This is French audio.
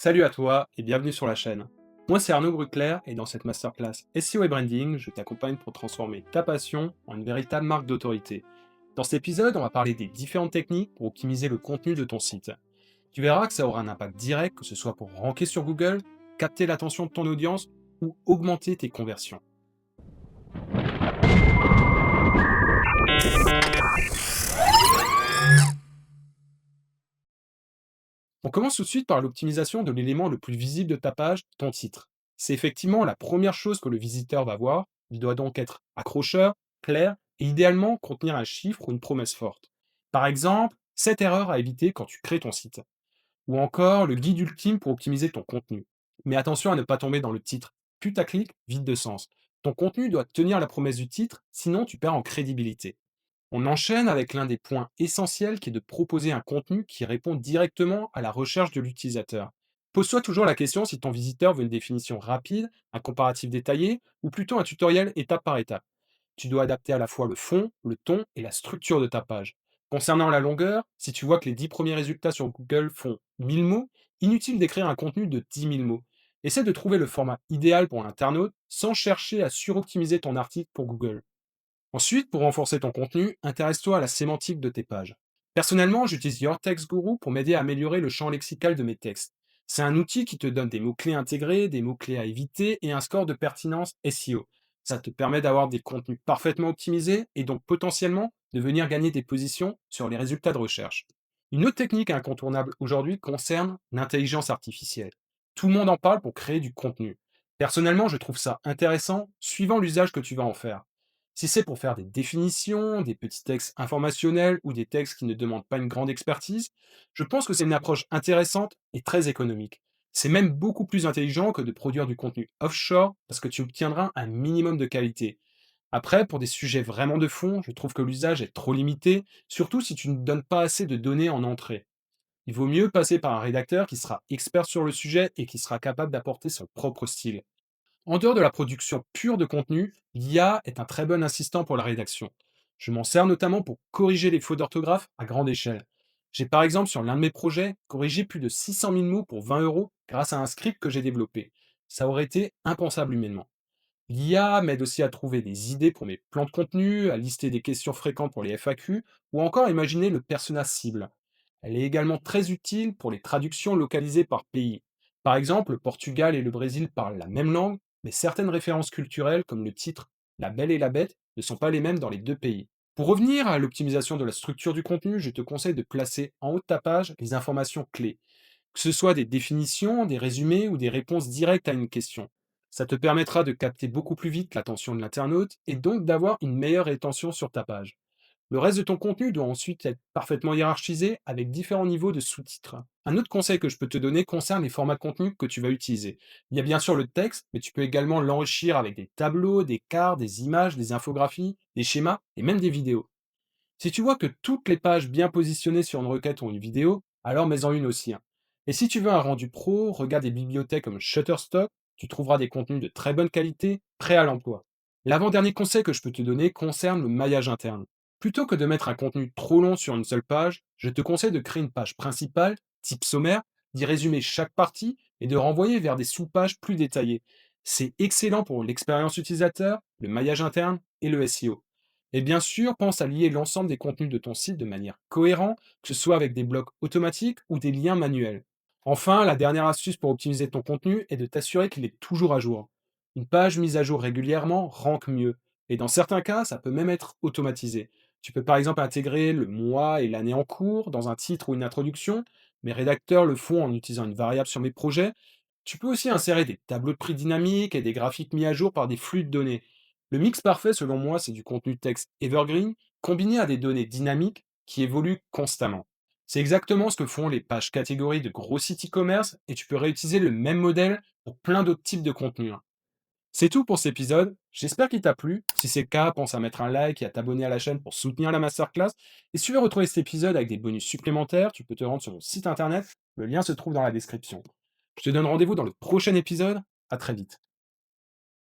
Salut à toi et bienvenue sur la chaîne. Moi c'est Arnaud Bruckler et dans cette masterclass SEO et Branding, je t'accompagne pour transformer ta passion en une véritable marque d'autorité. Dans cet épisode, on va parler des différentes techniques pour optimiser le contenu de ton site. Tu verras que ça aura un impact direct, que ce soit pour ranker sur Google, capter l'attention de ton audience ou augmenter tes conversions. On commence tout de suite par l'optimisation de l'élément le plus visible de ta page, ton titre. C'est effectivement la première chose que le visiteur va voir. Il doit donc être accrocheur, clair et idéalement contenir un chiffre ou une promesse forte. Par exemple, cette erreur à éviter quand tu crées ton site. Ou encore le guide ultime pour optimiser ton contenu. Mais attention à ne pas tomber dans le titre putaclic vide de sens. Ton contenu doit tenir la promesse du titre, sinon tu perds en crédibilité. On enchaîne avec l'un des points essentiels qui est de proposer un contenu qui répond directement à la recherche de l'utilisateur. Pose-toi toujours la question si ton visiteur veut une définition rapide, un comparatif détaillé ou plutôt un tutoriel étape par étape. Tu dois adapter à la fois le fond, le ton et la structure de ta page. Concernant la longueur, si tu vois que les 10 premiers résultats sur Google font 1000 mots, inutile d'écrire un contenu de 10 000 mots. Essaie de trouver le format idéal pour l'internaute sans chercher à suroptimiser ton article pour Google. Ensuite, pour renforcer ton contenu, intéresse-toi à la sémantique de tes pages. Personnellement, j'utilise Your Text Guru pour m'aider à améliorer le champ lexical de mes textes. C'est un outil qui te donne des mots-clés intégrés, des mots-clés à éviter et un score de pertinence SEO. Ça te permet d'avoir des contenus parfaitement optimisés et donc potentiellement de venir gagner des positions sur les résultats de recherche. Une autre technique incontournable aujourd'hui concerne l'intelligence artificielle. Tout le monde en parle pour créer du contenu. Personnellement, je trouve ça intéressant suivant l'usage que tu vas en faire. Si c'est pour faire des définitions, des petits textes informationnels ou des textes qui ne demandent pas une grande expertise, je pense que c'est une approche intéressante et très économique. C'est même beaucoup plus intelligent que de produire du contenu offshore parce que tu obtiendras un minimum de qualité. Après, pour des sujets vraiment de fond, je trouve que l'usage est trop limité, surtout si tu ne donnes pas assez de données en entrée. Il vaut mieux passer par un rédacteur qui sera expert sur le sujet et qui sera capable d'apporter son propre style. En dehors de la production pure de contenu, l'IA est un très bon assistant pour la rédaction. Je m'en sers notamment pour corriger les fautes d'orthographe à grande échelle. J'ai par exemple sur l'un de mes projets corrigé plus de 600 000 mots pour 20 euros grâce à un script que j'ai développé. Ça aurait été impensable humainement. L'IA m'aide aussi à trouver des idées pour mes plans de contenu, à lister des questions fréquentes pour les FAQ ou encore à imaginer le persona cible. Elle est également très utile pour les traductions localisées par pays. Par exemple, le Portugal et le Brésil parlent la même langue, mais certaines références culturelles, comme le titre La Belle et la Bête, ne sont pas les mêmes dans les deux pays. Pour revenir à l'optimisation de la structure du contenu, je te conseille de placer en haut de ta page les informations clés, que ce soit des définitions, des résumés ou des réponses directes à une question. Ça te permettra de capter beaucoup plus vite l'attention de l'internaute et donc d'avoir une meilleure rétention sur ta page. Le reste de ton contenu doit ensuite être parfaitement hiérarchisé avec différents niveaux de sous-titres. Un autre conseil que je peux te donner concerne les formats de contenu que tu vas utiliser. Il y a bien sûr le texte, mais tu peux également l'enrichir avec des tableaux, des cartes, des images, des infographies, des schémas et même des vidéos. Si tu vois que toutes les pages bien positionnées sur une requête ont une vidéo, alors mets-en une aussi, hein. Et si tu veux un rendu pro, regarde des bibliothèques comme Shutterstock, tu trouveras des contenus de très bonne qualité, prêts à l'emploi. L'avant-dernier conseil que je peux te donner concerne le maillage interne. Plutôt que de mettre un contenu trop long sur une seule page, je te conseille de créer une page principale, type sommaire, d'y résumer chaque partie et de renvoyer vers des sous-pages plus détaillées. C'est excellent pour l'expérience utilisateur, le maillage interne et le SEO. Et bien sûr, pense à lier l'ensemble des contenus de ton site de manière cohérente, que ce soit avec des blocs automatiques ou des liens manuels. Enfin, la dernière astuce pour optimiser ton contenu est de t'assurer qu'il est toujours à jour. Une page mise à jour régulièrement rank mieux. Et dans certains cas, ça peut même être automatisé. Tu peux par exemple intégrer le mois et l'année en cours dans un titre ou une introduction. Mes rédacteurs le font en utilisant une variable sur mes projets. Tu peux aussi insérer des tableaux de prix dynamiques et des graphiques mis à jour par des flux de données. Le mix parfait, selon moi, c'est du contenu texte evergreen combiné à des données dynamiques qui évoluent constamment. C'est exactement ce que font les pages catégories de gros sites e-commerce et tu peux réutiliser le même modèle pour plein d'autres types de contenus, hein. C'est tout pour cet épisode. J'espère qu'il t'a plu. Si c'est le cas, pense à mettre un like et à t'abonner à la chaîne pour soutenir la masterclass. Et si tu veux retrouver cet épisode avec des bonus supplémentaires, tu peux te rendre sur mon site internet. Le lien se trouve dans la description. Je te donne rendez-vous dans le prochain épisode. À très vite.